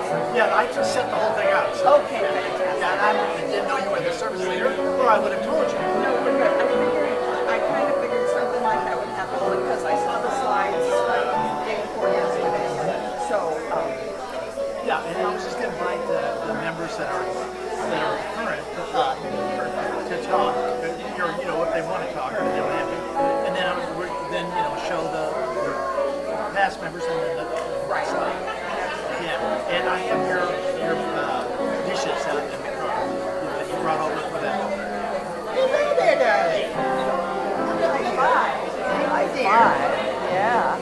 Yeah, I just set the whole thing up. So, Okay, fantastic. yeah, and I didn't know you were the service leader, or I would have told you. No, we're good. I kind of figured something like that would happen because I saw the slides day before yesterday. So, Yeah, and I was just going to invite the members that are current to talk, or if they want to talk, or they don't have to, and then show the past members and then the right. Yeah, and I have your dishes out in the car that you brought over for that. Hey there, darling. High five. High five. Yeah.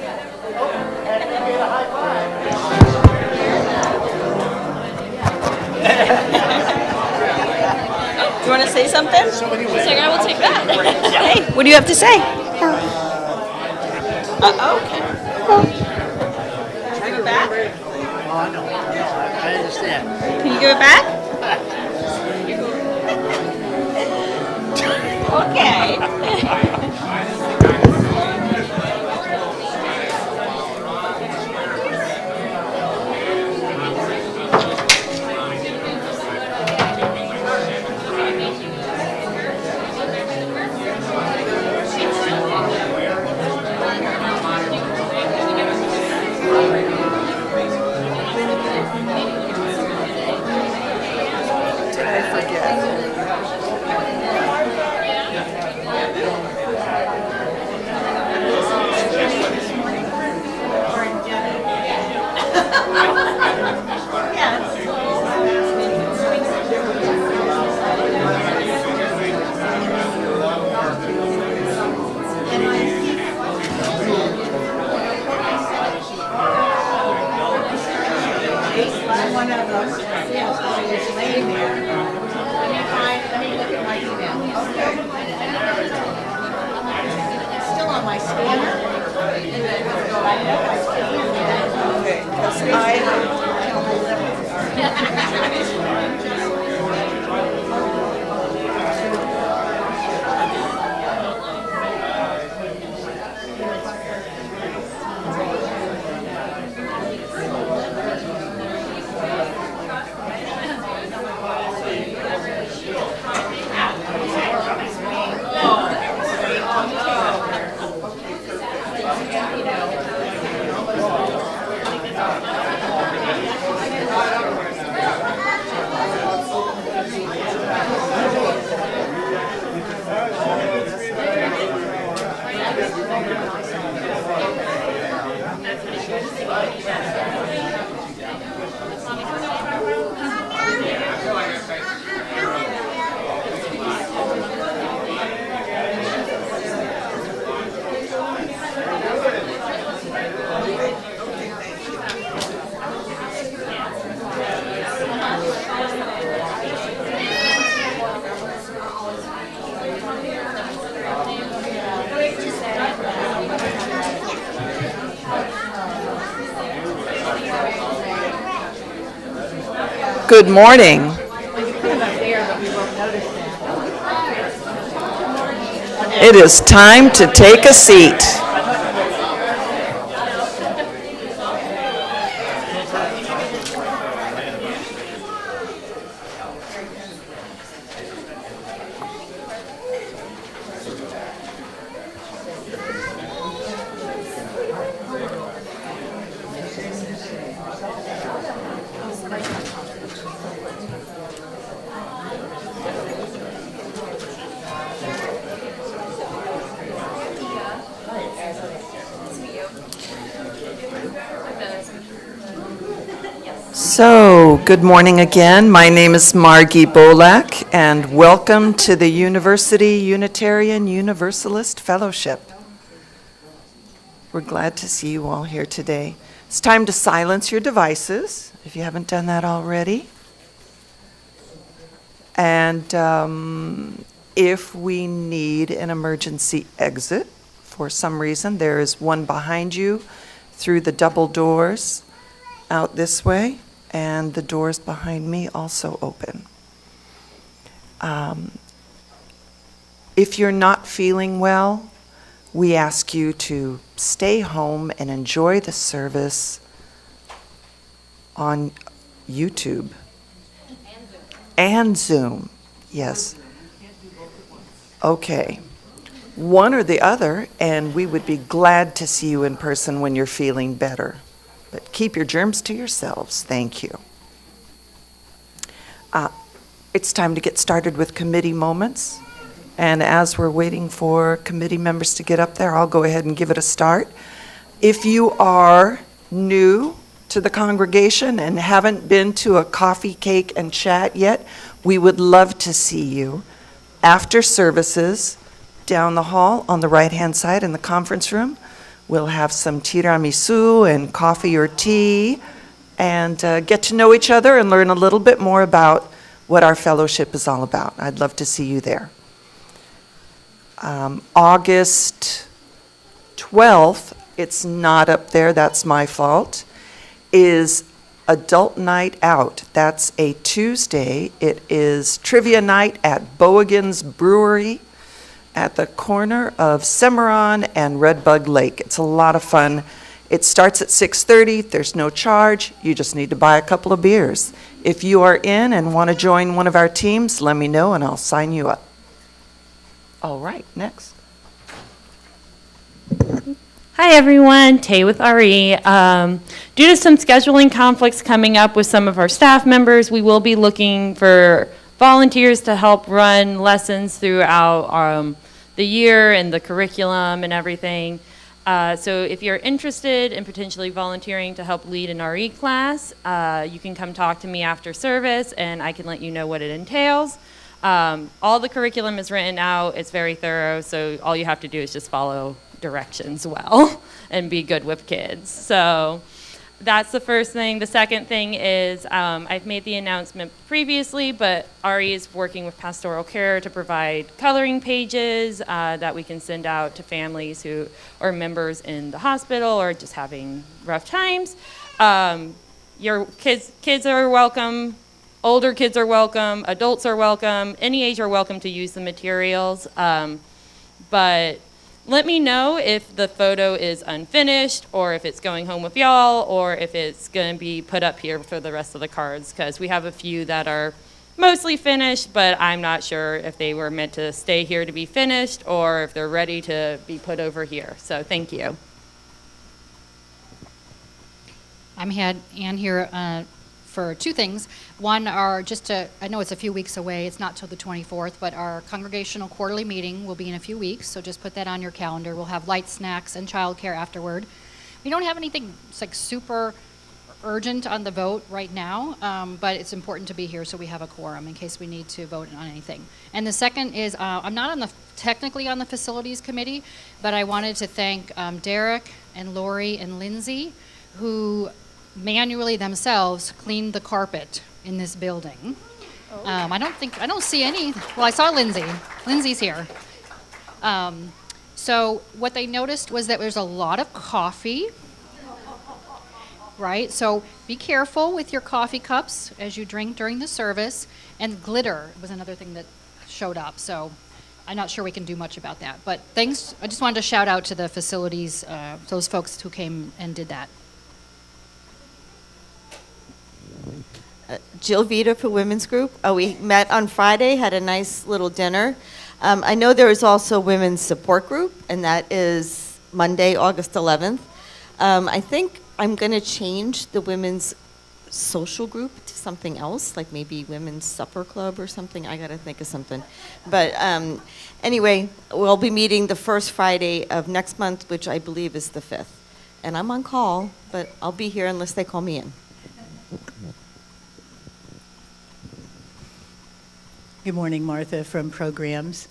Oh, and you get a high five. Do you want to say something? So anyway, So I will take that. Hey, what do you have to say? Okay. Give it back? oh, no, I understand. Can you give it back? Okay. I forget. One of them, is laying there. Let me look at my email. Okay. It's still on my scanner. I know I still have it. Okay, because Good morning. It is time to take a seat. So, good morning again. My name is Margie Bolak, and welcome to the University Unitarian Universalist Fellowship. We're glad to see you all here today. It's time to silence your devices, if you haven't done that already. And if we need an emergency exit for some reason, there is one behind you through the double doors out this way. And the doors behind me also open. If you're not feeling well, we ask you to stay home and enjoy the service on YouTube. And Zoom, yes. Okay. One or the other, and we would be glad to see you in person when you're feeling better. But keep your germs to yourselves. Thank you. It's time to get started with committee moments. And as we're waiting for committee members to get up there, I'll go ahead and give it a start. If you are new to the congregation and haven't been to a coffee, cake, and chat yet, we would love to see you after services down the hall on the right-hand side in the conference room. We'll have some tiramisu and coffee or tea and get to know each other and learn a little bit more about what our fellowship is all about. I'd love to see you there. August 12th, it's not up there, that's my fault, is Adult Night Out. That's a Tuesday. It is trivia night at Bowigan's Brewery at the corner of Cimarron and Redbug Lake. It's a lot of fun. It starts at 6:30. There's no charge. You just need to buy a couple of beers. If you are in and want to join one of our teams, let me know and I'll sign you up. All right, next. Hi everyone, Tay with RE. Due to some scheduling conflicts coming up with some of our staff members, we will be looking for volunteers to help run lessons throughout the year and the curriculum and everything. So if you're interested in potentially volunteering to help lead an RE class, you can come talk to me after service and I can let you know what it entails. All the curriculum is written out, it's very thorough, so all you have to do is just follow directions well and be good with kids. So that's the first thing. The second thing is I've made the announcement previously, but RE is working with Pastoral Care to provide coloring pages that we can send out to families who are members in the hospital or just having rough times. Your kids are welcome. Older kids are welcome. Adults are welcome. Any age are welcome to use the materials. But let me know if the photo is unfinished or if it's going home with y'all or if it's going to be put up here for the rest of the cards, because we have a few that are mostly finished, but I'm not sure if they were meant to stay here to be finished or if they're ready to be put over here. So thank you. I'm Ann here for two things. One are I know it's a few weeks away, it's not till the 24th, but our congregational quarterly meeting will be in a few weeks, so just put that on your calendar. We'll have light snacks and childcare afterward. We don't have anything like super urgent on the vote right now, but it's important to be here so we have a quorum in case we need to vote on anything. And the second is, I'm not technically on the facilities committee, but I wanted to thank Derek and Lori and Lindsay, who manually themselves cleaned the carpet in this building. I don't see any. Well, I saw Lindsay. Lindsay's here. So what they noticed was that there's a lot of coffee, right? So be careful with your coffee cups as you drink during the service. And glitter was another thing that showed up. So I'm not sure we can do much about that. But thanks. I just wanted to shout out to the facilities, those folks who came and did that. Jill Vita for Women's Group. We met on Friday, had a nice little dinner. I know there is also Women's Support Group, and that is Monday, August 11th. I think I'm going to change the Women's Social Group to something else, like maybe Women's Supper Club or something. I got to think of something. But anyway, we'll be meeting the first Friday of next month, which I believe is the 5th. And I'm on call, but I'll be here unless they call me in. Good morning, Martha from Programs.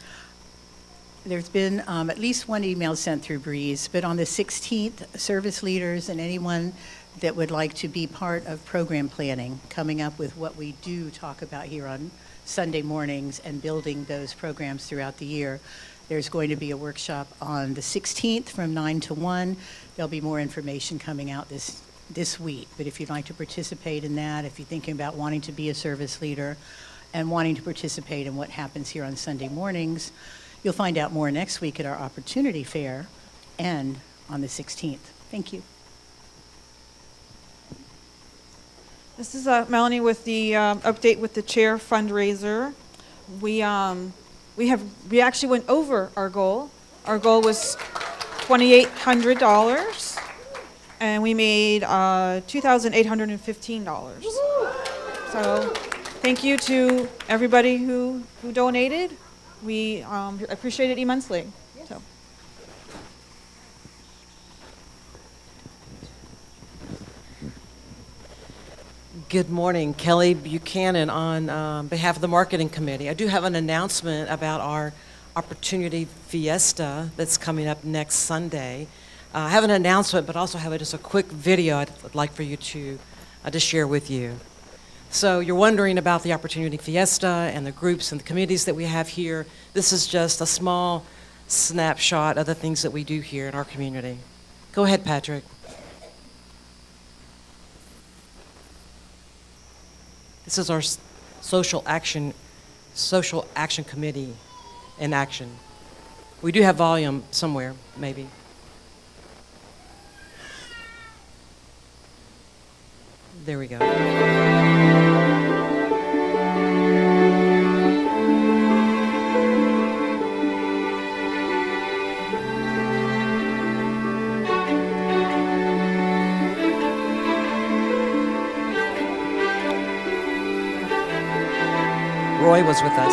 There's been at least one email sent through Breeze, but on the 16th, service leaders and anyone that would like to be part of program planning, coming up with what we do talk about here on Sunday mornings and building those programs throughout the year. There's going to be a workshop on the 16th from 9 to 1. There'll be more information coming out this week, but if you'd like to participate in that, if you're thinking about wanting to be a service leader, and wanting to participate in what happens here on Sunday mornings, you'll find out more next week at our Opportunity Fair and on the 16th. Thank you. This is Melanie with the update with the chair fundraiser. We actually went over our goal. Our goal was $2,800, and we made $2,815. So, thank you to everybody who donated. We appreciate it immensely. So. Good morning, Kelly Buchanan on behalf of the Marketing Committee. I do have an announcement about our Opportunity Fiesta that's coming up next Sunday. I have an announcement, but also have just a quick video I'd like for you to share with you. So you're wondering about the Opportunity Fiesta and the groups and the committees that we have here. This is just a small snapshot of the things that we do here in our community. Go ahead, Patrick. This is our social action committee in action. We do have volume somewhere, maybe. There we go. Roy was with us.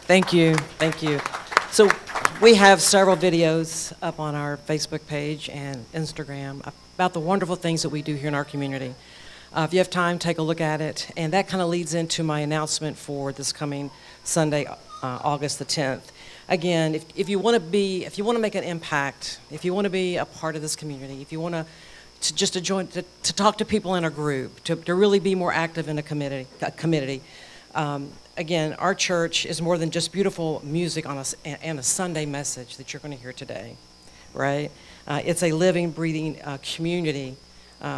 Thank you, thank you. So we have several videos up on our Facebook page and Instagram about the wonderful things that we do here in our community. If you have time, take a look at it. And that kind of leads into my announcement for this coming Sunday, August the 10th. Again, if you want to make an impact, if you want to be a part of this community, if you want to join, to talk to people in a group, to really be more active in a committee. Again, our church is more than just beautiful music and a Sunday message that you're going to hear today, right? It's a living, breathing community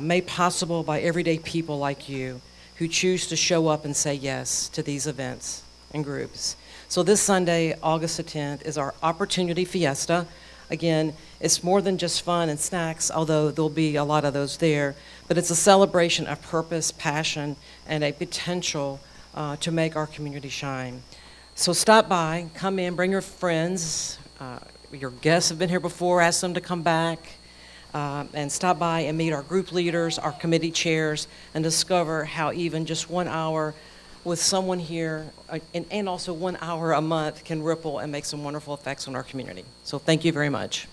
made possible by everyday people like you who choose to show up and say yes to these events and groups. So this Sunday, August the 10th, is our Opportunity Fiesta. Again, it's more than just fun and snacks, although there'll be a lot of those there, but it's a celebration of purpose, passion, and a potential to make our community shine. So stop by, come in, bring your friends. Your guests have been here before, ask them to come back, and stop by and meet our group leaders, our committee chairs, and discover how even just 1 hour with someone here, and also 1 hour a month, can ripple and make some wonderful effects on our community. So thank you very much.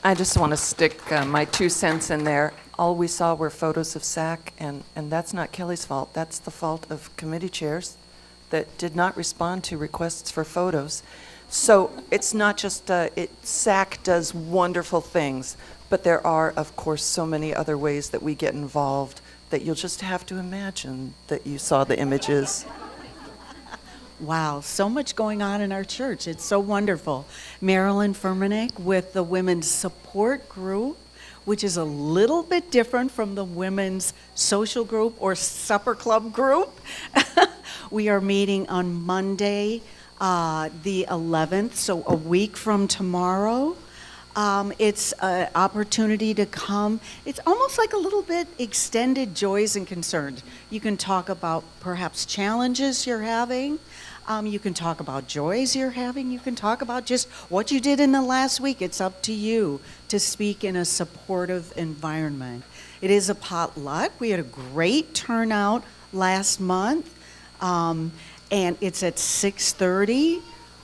I just want to stick my 2 cents in there. All we saw were photos of SAC, and that's not Kelly's fault. That's the fault of committee chairs that did not respond to requests for photos. So it's not just, SAC does wonderful things, but there are, of course, so many other ways that we get involved that you'll just have to imagine that you saw the images. Wow, so much going on in our church. It's so wonderful. Marilyn Furmanek with the Women's Support Group, which is a little bit different from the Women's Social Group or Supper Club group. We are meeting on Monday, the 11th, so a week from tomorrow. It's an opportunity to come. It's almost like a little bit extended joys and concerns. You can talk about perhaps challenges you're having. You can talk about joys you're having. You can talk about just what you did in the last week. It's up to you to speak in a supportive environment. It is a potluck. We had a great turnout last month, and it's at 6:30.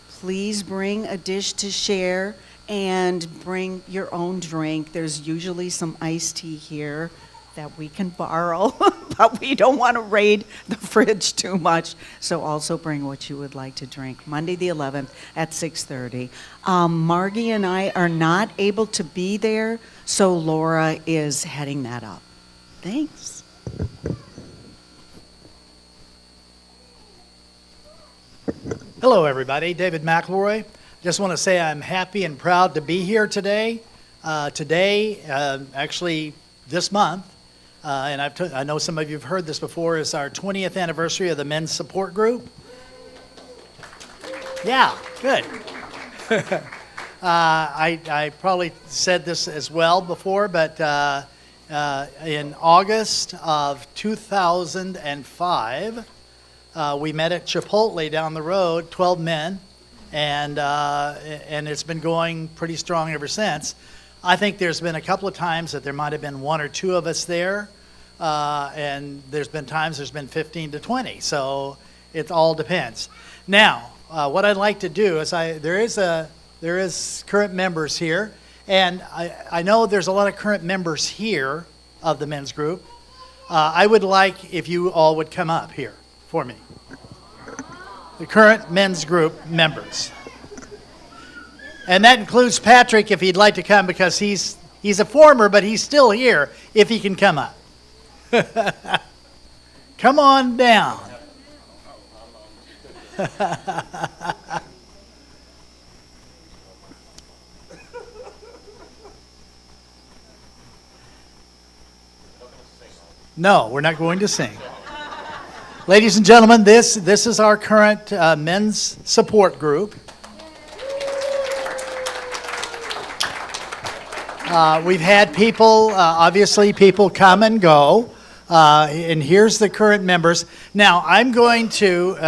Please bring a dish to share and bring your own drink. There's usually some iced tea here that we can borrow, but we don't want to raid the fridge too much. So also bring what you would like to drink. Monday the 11th at 6:30. Margie and I are not able to be there, so Laura is heading that up. Thanks. Hello, everybody. David McElroy. Just want to say I'm happy and proud to be here today. Actually, this month, and I know some of you have heard this before, is our 20th anniversary of the Men's Support Group. Yeah, good. I probably said this as well before, but in August of 2005, we met at Chipotle down the road, 12 men, and it's been going pretty strong ever since. I think there's been a couple of times that there might have been one or two of us there, and there's been times there's been 15 to 20, so it all depends. Now, what I'd like to do is there is current members here, and I know there's a lot of current members here of the men's group. I would like if you all would come up here for me. The current men's group members. And that includes Patrick if he'd like to come, because he's a former, but he's still here if he can come up. Come on down. No, we're not going to sing. Ladies and gentlemen, this is our current men's support group. We've had people, obviously people come and go, and here's the current members. Now, I'm going to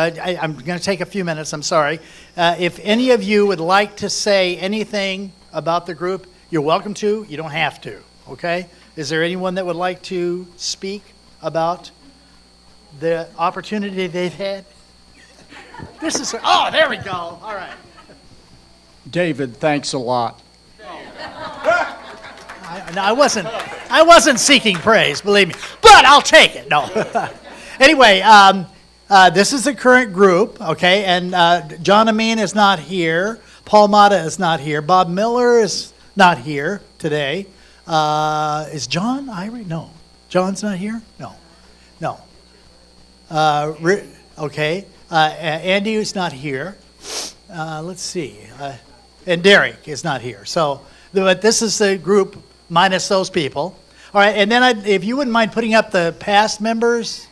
take a few minutes, I'm sorry. If any of you would like to say anything about the group, you're welcome to, you don't have to, okay? Is there anyone that would like to speak about the opportunity they've had? There we go, all right. David, thanks a lot. I wasn't seeking praise, believe me, but I'll take it. No. Anyway, this is the current group, okay, and John Amin is not here. Paul Mata is not here. Bob Miller is not here today. Is John Irie? No. John's not here? No. Okay. Andy is not here. Let's see. And Derek is not here. So, but this is the group minus those people. All right, and then if you wouldn't mind putting up the past members,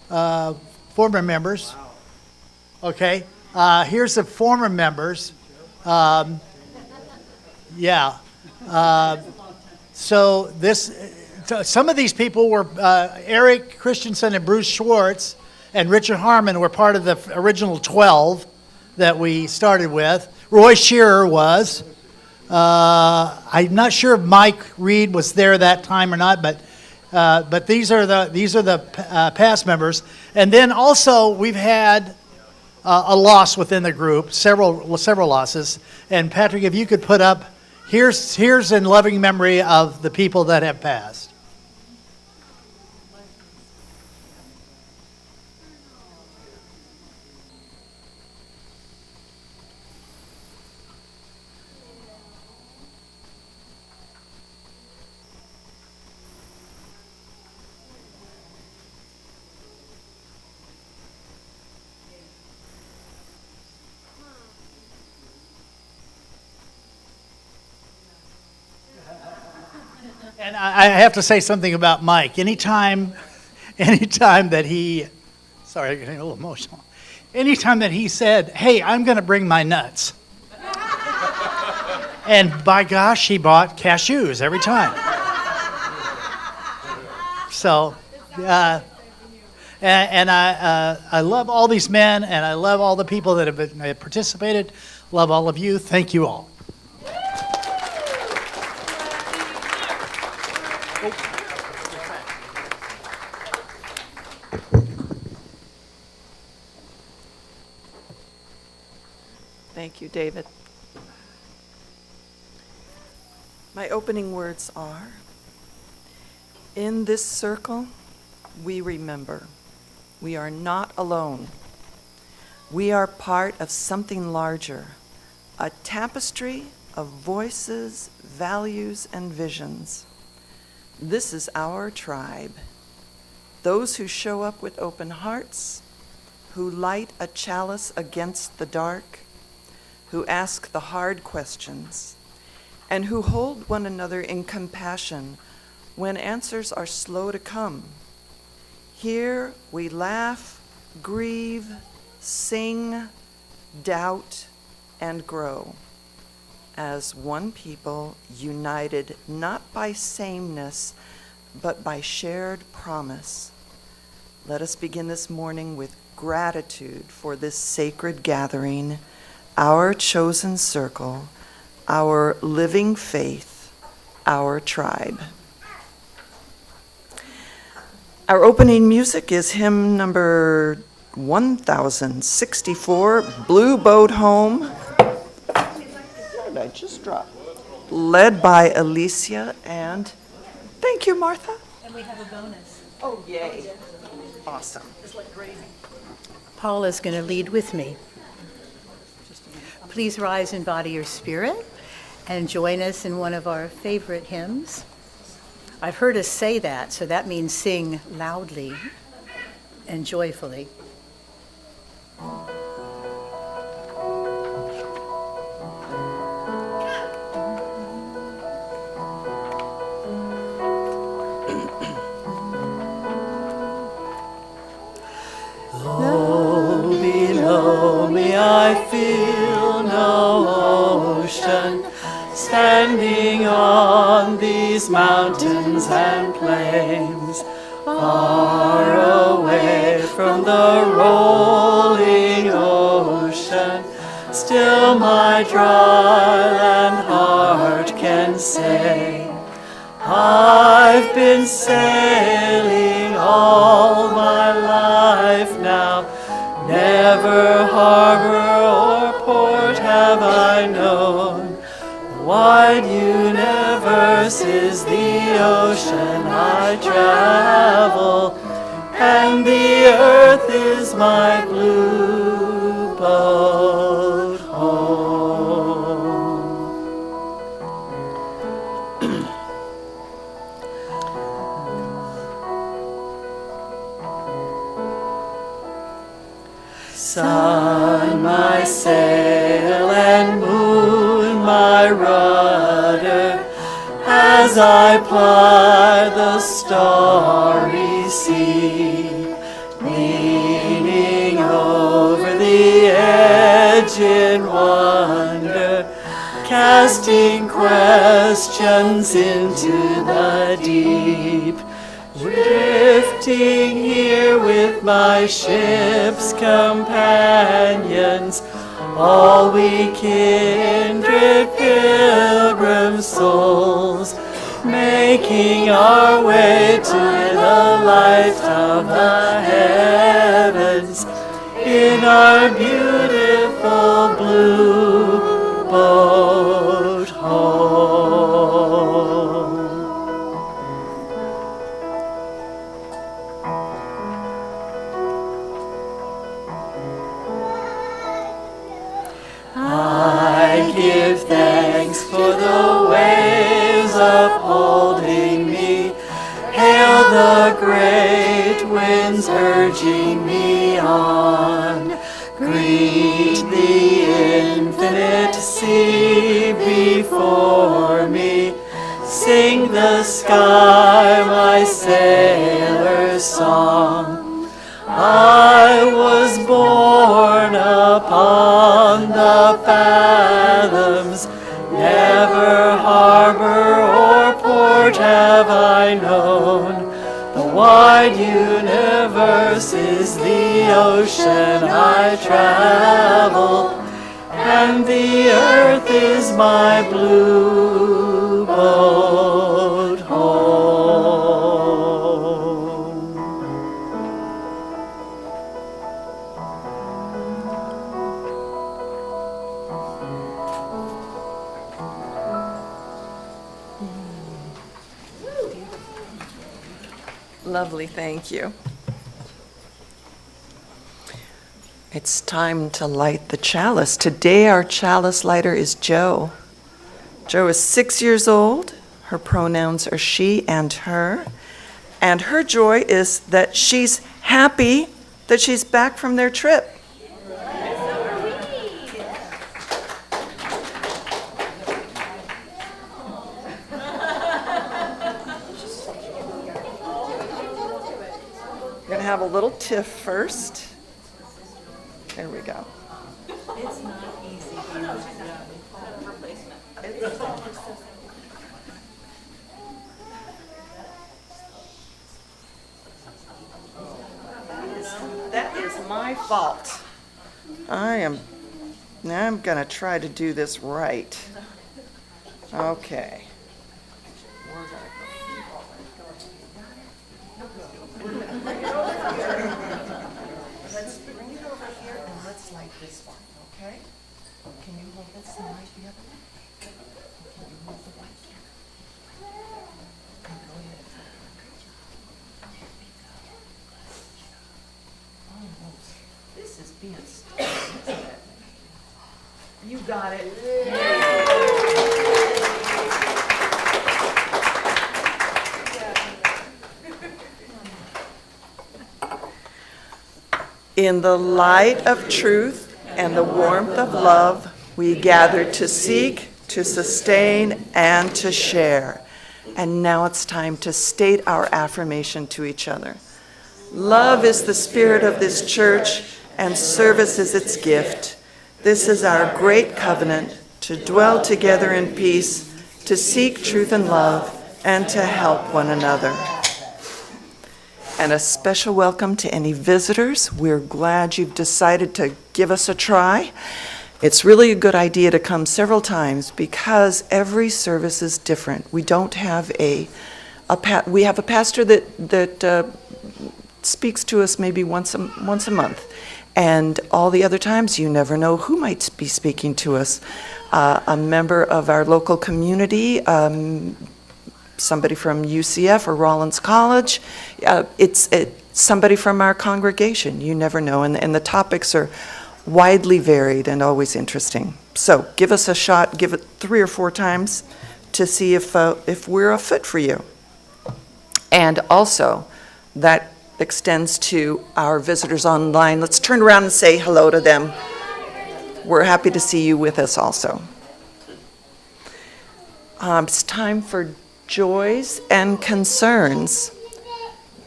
former members. Okay, here's the former members. So some of these people were Eric Christensen and Bruce Schwartz and Richard Harmon were part of the original 12 that we started with. Roy Shearer was. I'm not sure if Mike Reed was there that time or not, but these are the past members. And then also we've had a loss within the group, several losses. And Patrick, if you could put up, here's in loving memory of the people that have passed. And I have to say something about Mike. Anytime that he, sorry, I'm getting a little emotional. Anytime that he said, "Hey, I'm going to bring my nuts," and by gosh, he bought cashews every time. So, and I love all these men, and I love all the people that have participated. Love all of you. Thank you all. Thank you, David. My opening words are, In this circle, we remember we are not alone. We are part of something larger, a tapestry of voices, values, and visions. This is our tribe. Those who show up with open hearts, who light a chalice against the dark, who ask the hard questions, and who hold one another in compassion when answers are slow to come. Here we laugh, grieve, sing, doubt, and grow as one people united not by sameness, but by shared promise. Let us begin this morning with gratitude for this sacred gathering, our chosen circle, our living faith, our tribe. Our opening music is hymn number 1064, Blue Boat Home. What did I just drop? Led by Alicia and, thank you, Martha. And we have a bonus. Oh, yay. Awesome. Paul is going to lead with me. Please rise in body or spirit and join us in one of our favorite hymns. I've heard us say that, so that means sing loudly and joyfully. Low below me I feel no ocean, standing on these mountains and plains, far away from the rolling ocean. Still my dry land heart can say, I've been sailing all my life now, never harbor or port have I known. The wide universe is the ocean I travel, and the earth is my blue boat home. Sun, my sail, and moon, my rudder, as I ply the starry sea, leaning over the edge in wonder, casting questions into the deep. Drifting here with my ship's companions, all we kindred pilgrim souls, making our way to the light of the heavens in our beautiful blue boat home. I give thanks for the waves upholding me, hail the great winds urging me on, greet the infinite sea before me, sing the sky my sailor's song. I was born upon the fathoms, never harbor or port have I known. The wide universe is the ocean I travel, and the earth is my blue boat home. Lovely, thank you. It's time to light the chalice. Today, our chalice lighter is Jo. Jo is 6 years old. Her pronouns are she and her. And her joy is that she's happy that she's back from their trip. We're going to have a little tiff first. There we go. It's not easy. That is my fault. I'm going to try to do this right. Okay. Let's bring it over here and let's light this one, okay? Can you hold this and light the other one? Can you hold the white candle? Go ahead. Almost. This is being stubborn, isn't it? You got it. In the light of truth and the warmth of love, we gather to seek, to sustain, and to share. And now it's time to state our affirmation to each other. Love is the spirit of this church, and service is its gift. This is our great covenant to dwell together in peace, to seek truth and love, and to help one another. And a special welcome to any visitors. We're glad you've decided to give us a try. It's really a good idea to come several times because every service is different. We don't have we have a pastor that speaks to us maybe once a month. And all the other times, you never know who might be speaking to us. A member of our local community, somebody from UCF or Rollins College. It's somebody from our congregation. You never know. And the topics are widely varied and always interesting. So give us a shot. Give it 3 or 4 times to see if we're a fit for you. And also, that extends to our visitors online. Let's turn around and say hello to them. We're happy to see you with us also. It's time for joys and concerns.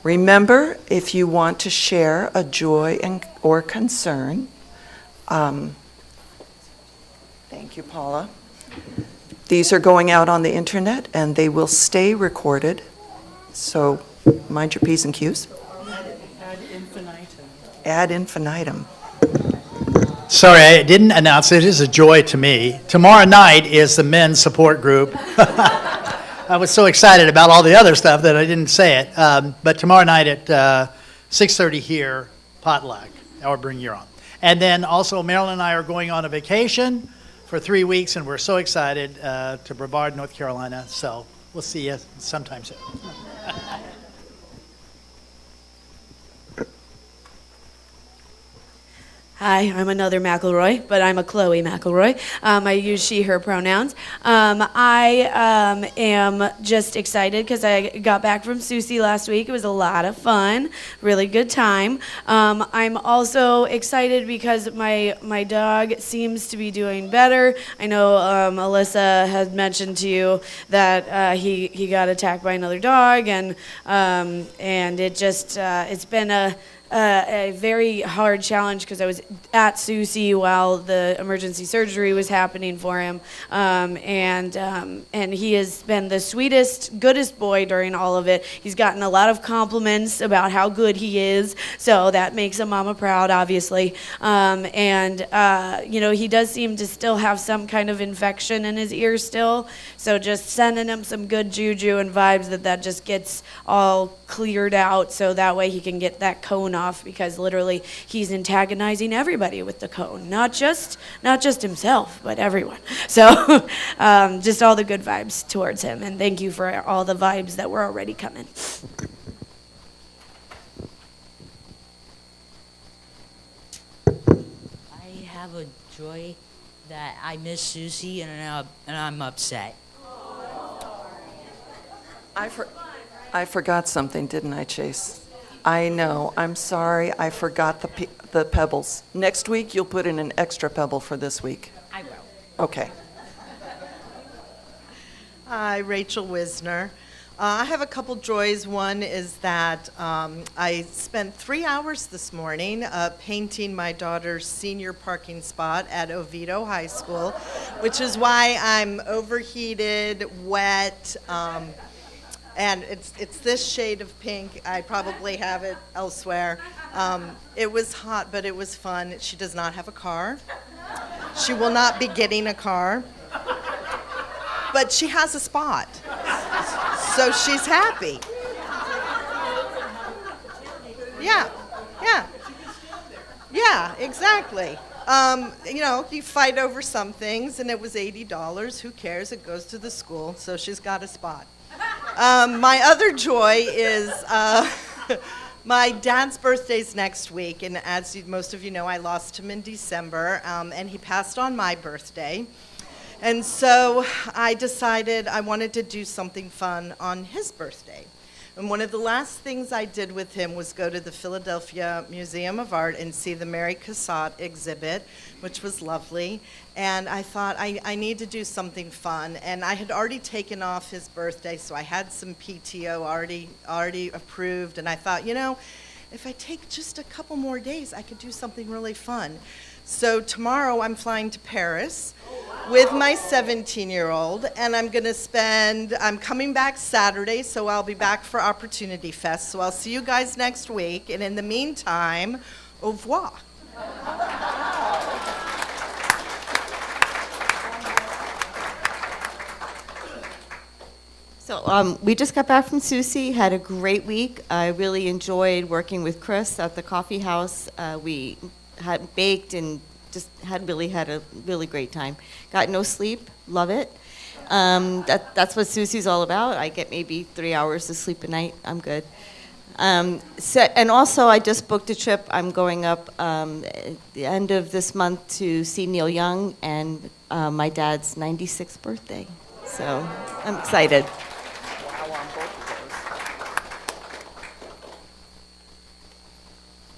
Remember, if you want to share a joy or concern, thank you, Paula. These are going out on the internet and they will stay recorded. So mind your P's and Q's. Ad infinitum. Ad infinitum. Sorry, I didn't announce it. It is a joy to me. Tomorrow night is the men's support group. I was so excited about all the other stuff that I didn't say it. But tomorrow night at 6:30 here, potluck, or bring your own. And then also Marilyn and I are going on a vacation for 3 weeks, and we're so excited to Brevard, North Carolina. So we'll see you sometime soon. Hi, I'm another McElroy, but I'm a Chloe McElroy. I use she, her pronouns. I am just excited because I got back from Susie last week. It was a lot of fun, really good time. I'm also excited because my dog seems to be doing better. I know Alyssa had mentioned to you that he got attacked by another dog, and it just it's been a very hard challenge because I was at Susie while the emergency surgery was happening for him, and he has been the sweetest, goodest boy during all of it. He's gotten a lot of compliments about how good he is, so that makes a mama proud, obviously. He does seem to still have some kind of infection in his ear still, so just sending him some good juju and vibes that just gets all cleared out, so that way he can get that cone off, because literally he's antagonizing everybody with the cone, not just himself, but everyone. So just all the good vibes towards him, and thank you for all the vibes that were already coming. have a joy that I miss Susie and I'm upset. I forgot something, didn't I, Chase? I know. I'm sorry. I forgot the pebbles. Next week, you'll put in an extra pebble for this week. I will. Okay. Hi, Rachel Wisner. I have a couple joys. One is that I spent 3 hours this morning painting my daughter's senior parking spot at Oviedo High School, which is why I'm overheated, wet, and it's this shade of pink. I probably have it elsewhere. It was hot, but it was fun. She does not have a car. She will not be getting a car. But she has a spot, so she's happy. Yeah, exactly. You fight over some things, and it was $80. Who cares? It goes to the school, so she's got a spot. My other joy is my dad's birthday's next week, and as most of you know, I lost him in December, and he passed on my birthday. And so I decided I wanted to do something fun on his birthday. And one of the last things I did with him was go to the Philadelphia Museum of Art and see the Mary Cassatt exhibit, which was lovely. And I thought I need to do something fun. And I had already taken off his birthday, so I had some PTO already approved. And I thought, if I take just a couple more days, I could do something really fun. So tomorrow I'm flying to Paris with my 17-year-old, and I'm coming back Saturday, so I'll be back for Opportunity Fest. So I'll see you guys next week, and in the meantime, au revoir. So we just got back from Susie, had a great week. I really enjoyed working with Chris at the coffee house. We had baked and just had a really great time. Got no sleep, love it. That's what Susie's all about. I get maybe 3 hours of sleep a night. I'm good. And also, I just booked a trip. I'm going up at the end of this month to see Neil Young and my dad's 96th birthday. So I'm excited.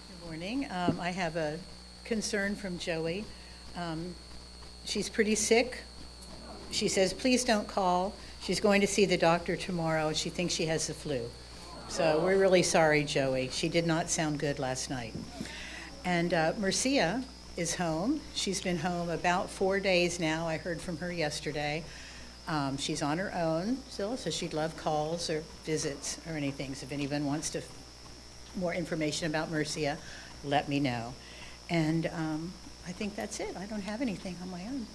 Good morning. I have a concern from Joey. She's pretty sick. She says, please don't call. She's going to see the doctor tomorrow. She thinks she has the flu. So we're really sorry, Joey. She did not sound good last night. And Marcia is home. She's been home about 4 days now. I heard from her yesterday. She's on her own still, so she'd love calls or visits or anything. So if anyone wants more information about Marcia, let me know. And I think that's it. I don't have anything on my own.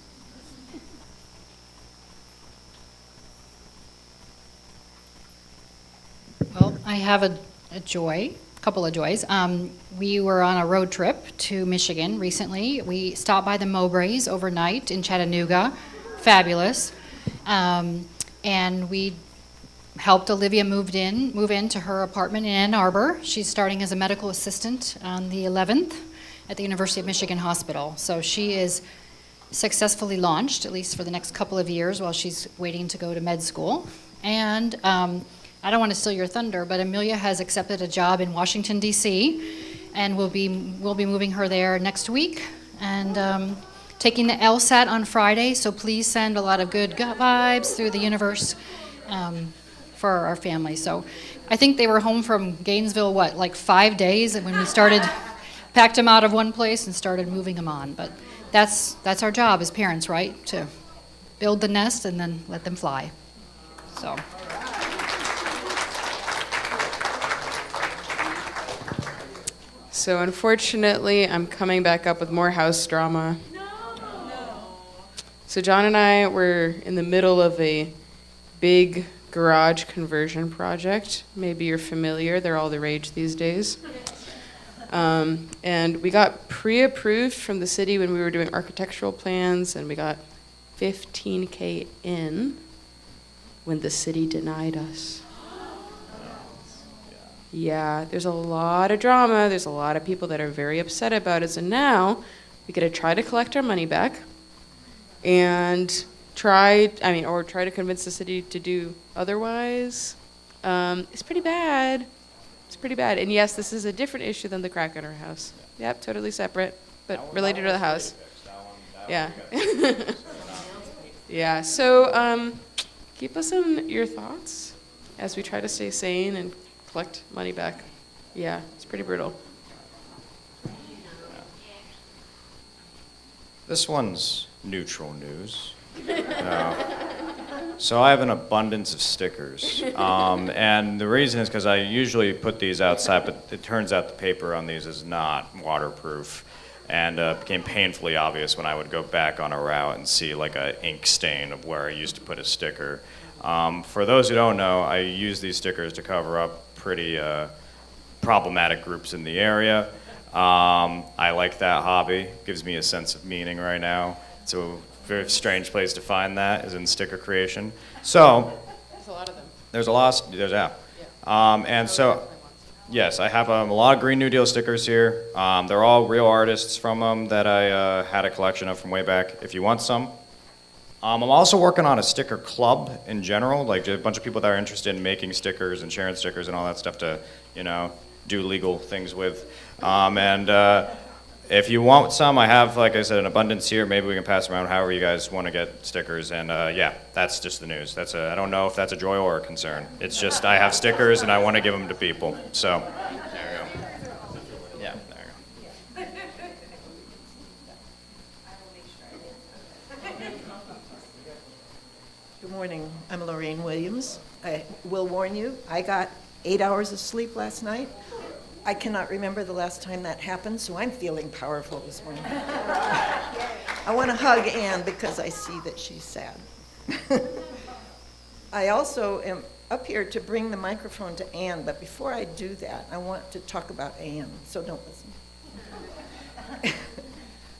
Well, I have a couple of joys. We were on a road trip to Michigan recently. We stopped by the Mowbrays overnight in Chattanooga. Fabulous. And we helped Olivia move into her apartment in Ann Arbor. She's starting as a medical assistant on the 11th at the University of Michigan Hospital. So she is successfully launched, at least for the next couple of years while she's waiting to go to med school. And I don't want to steal your thunder, but Amelia has accepted a job in Washington, D.C., and we'll be moving her there next week. And taking the LSAT on Friday, so please send a lot of good vibes through the universe for our family. So I think they were home from Gainesville, like 5 days, and when we packed them out of one place and started moving them on. But that's our job as parents, right? To build the nest and then let them fly. So unfortunately, I'm coming back up with more house drama. So John and I were in the middle of a big garage conversion project. Maybe you're familiar, they're all the rage these days. And we got pre-approved from the city when we were doing architectural plans, and we got $15K in when the city denied us. Yeah, there's a lot of drama. There's a lot of people that are very upset about it. So now we got to try to collect our money back and try to convince the city to do otherwise. It's pretty bad. It's pretty bad. And yes, this is a different issue than the crack in our house. Yep, totally separate, but related to the house. Yeah. Yeah, so keep us in your thoughts as we try to stay sane and collect money back. Yeah, it's pretty brutal. This one's neutral news. So I have an abundance of stickers. And the reason is because I usually put these outside, but it turns out the paper on these is not waterproof. And it became painfully obvious when I would go back on a route and see like an ink stain of where I used to put a sticker. For those who don't know, I use these stickers to cover up pretty problematic groups in the area. I like that hobby. It gives me a sense of meaning right now. It's a very strange place to find that, is in sticker creation. So, There's a lot of them. there's a lot, and so, yes, I have a lot of Green New Deal stickers here. They're all real artists from them that I had a collection of from way back, if you want some. I'm also working on a sticker club in general, like a bunch of people that are interested in making stickers and sharing stickers and all that stuff to, do legal things with. If you want some, I have, like I said, an abundance here. Maybe we can pass around however you guys want to get stickers. And yeah, that's just the news. I don't know if that's a joy or a concern. It's just I have stickers and I want to give them to people. So there you go. Yeah, there you go. Good morning. I'm Lorraine Williams. I will warn you, I got 8 hours of sleep last night. I cannot remember the last time that happened, so I'm feeling powerful this morning. I want to hug Ann because I see that she's sad. I also am up here to bring the microphone to Ann, but before I do that, I want to talk about Ann, so don't listen.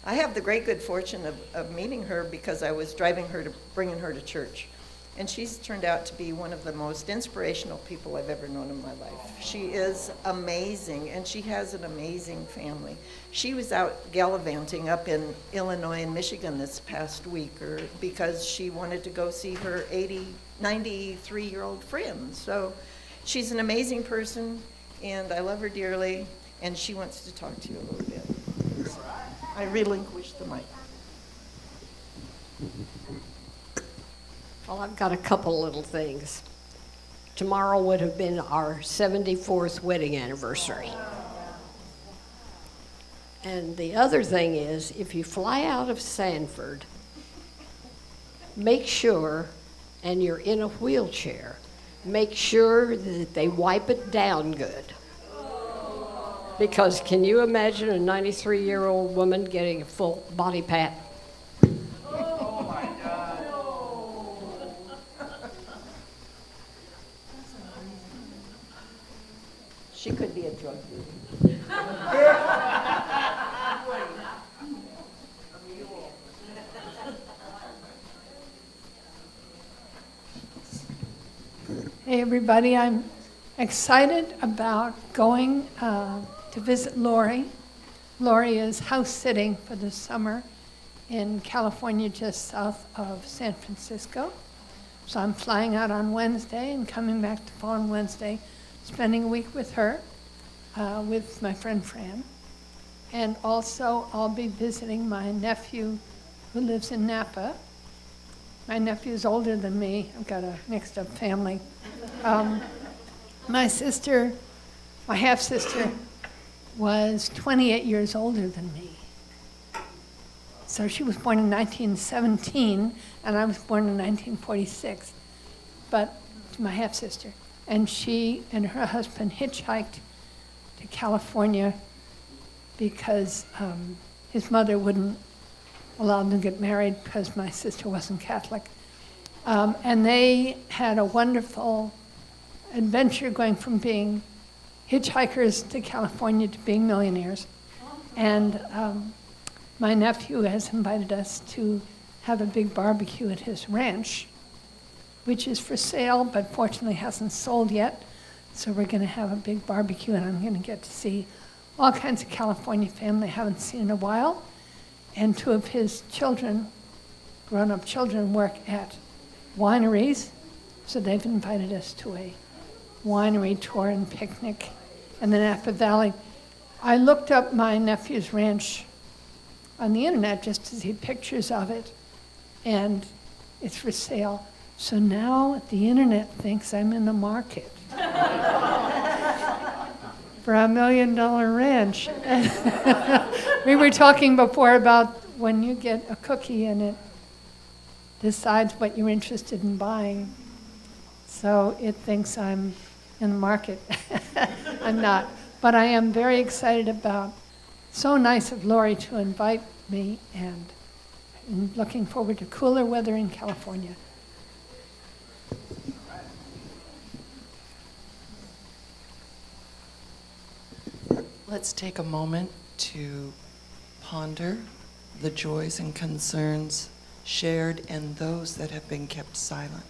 I have the great good fortune of meeting her because I was bringing her to church. And she's turned out to be one of the most inspirational people I've ever known in my life. She is amazing, and she has an amazing family. She was out gallivanting up in Illinois and Michigan this past week because she wanted to go see her 93-year-old friend. So she's an amazing person, and I love her dearly, and she wants to talk to you a little bit. So I relinquish the mic. Well, I've got a couple little things. Tomorrow would have been our 74th wedding anniversary. And the other thing is, if you fly out of Sanford, make sure, and you're in a wheelchair, make sure that they wipe it down good. Because can you imagine a 93-year-old woman getting a full body pat? She could be a drug dealer. Hey everybody, I'm excited about going to visit Lori. Lori is house sitting for the summer in California, just south of San Francisco. So I'm flying out on Wednesday and coming back the following Wednesday, spending a week with her, with my friend Fran. And also I'll be visiting my nephew who lives in Napa. My nephew's older than me. I've got a mixed up family. My sister, my half-sister, was 28 years older than me. So she was born in 1917, and I was born in 1946, but my half-sister. And she and her husband hitchhiked to California because his mother wouldn't allow them to get married because my sister wasn't Catholic. And they had a wonderful adventure going from being hitchhikers to California to being millionaires. And my nephew has invited us to have a big barbecue at his ranch, which is for sale, but fortunately hasn't sold yet. So we're going to have a big barbecue, and I'm going to get to see all kinds of California family I haven't seen in a while. and two of his children, grown-up children, work at wineries, so they've invited us to a winery tour and picnic in the Napa Valley. I looked up my nephew's ranch on the internet just to see pictures of it, and it's for sale. So now the internet thinks I'm in the market for $1 million ranch. We were talking before about when you get a cookie and it decides what you're interested in buying. So it thinks I'm in the market. I'm not. But I am very excited about, so nice of Lori to invite me, and I'm looking forward to cooler weather in California. Let's take a moment to ponder the joys and concerns shared and those that have been kept silent.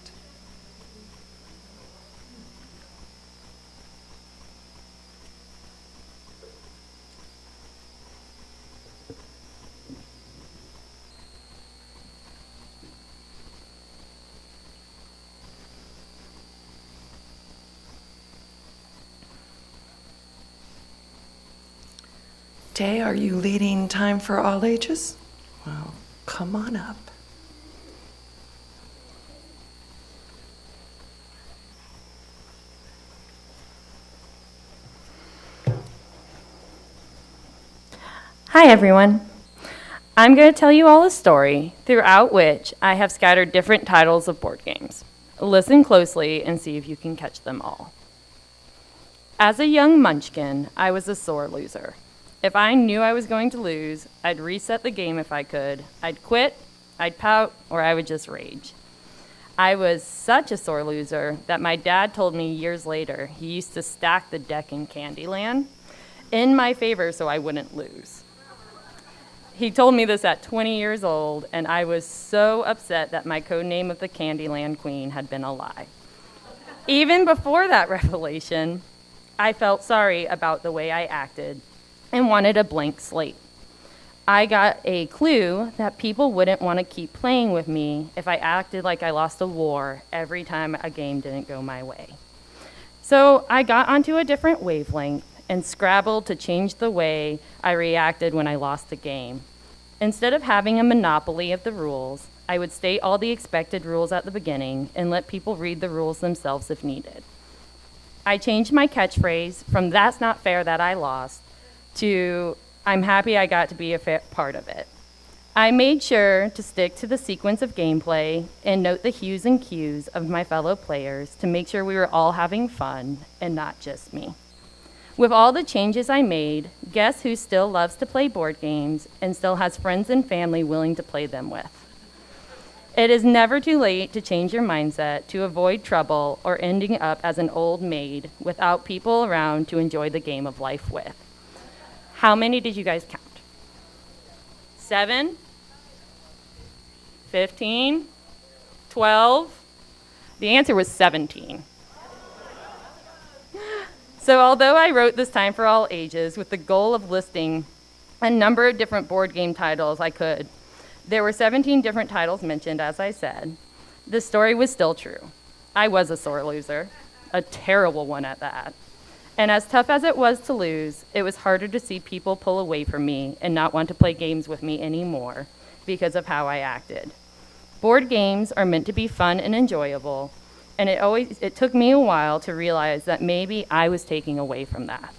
Tay, are you leading Time for All Ages? Well, come on up. Hi, everyone. I'm going to tell you all a story throughout which I have scattered different titles of board games. Listen closely and see if you can catch them all. As a young munchkin, I was a sore loser. If I knew I was going to lose, I'd reset the game if I could. I'd quit, I'd pout, or I would just rage. I was such a sore loser that my dad told me years later he used to stack the deck in Candyland in my favor so I wouldn't lose. He told me this at 20 years old, and I was so upset that my code name of the Candyland Queen had been a lie. Even before that revelation, I felt sorry about the way I acted and wanted a blank slate. I got a clue that people wouldn't want to keep playing with me if I acted like I lost a war every time a game didn't go my way. So I got onto a different wavelength and scrabbled to change the way I reacted when I lost the game. Instead of having a monopoly of the rules, I would state all the expected rules at the beginning and let people read the rules themselves if needed. I changed my catchphrase from "that's not fair that I lost" to "I'm happy I got to be a part of it." I made sure to stick to the sequence of gameplay and note the hues and cues of my fellow players to make sure we were all having fun and not just me. With all the changes I made, guess who still loves to play board games and still has friends and family willing to play them with? It is never too late to change your mindset to avoid trouble or ending up as an old maid without people around to enjoy the game of life with. How many did you guys count? 7? 15? 12? The answer was 17. So although I wrote this Time for All Ages with the goal of listing a number of different board game titles I could, there were 17 different titles mentioned, as I said. The story was still true. I was a sore loser, a terrible one at that. And as tough as it was to lose, it was harder to see people pull away from me and not want to play games with me anymore because of how I acted. Board games are meant to be fun and enjoyable, and it took me a while to realize that maybe I was taking away from that.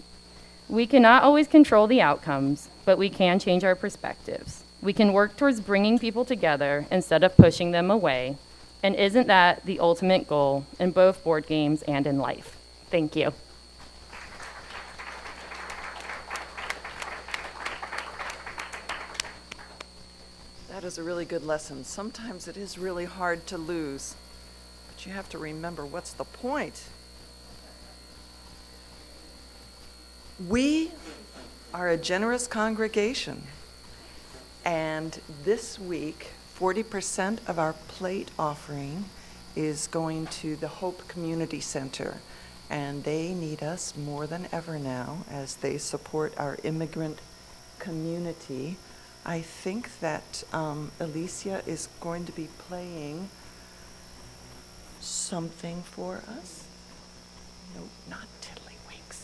We cannot always control the outcomes, but we can change our perspectives. We can work towards bringing people together instead of pushing them away, and isn't that the ultimate goal in both board games and in life? Thank you. That is a really good lesson. Sometimes it is really hard to lose, but you have to remember what's the point. We are a generous congregation, and this week, 40% of our plate offering is going to the Hope Community Center, and they need us more than ever now as they support our immigrant community I think that Alicia is going to be playing something for us. No, not Tiddlywinks.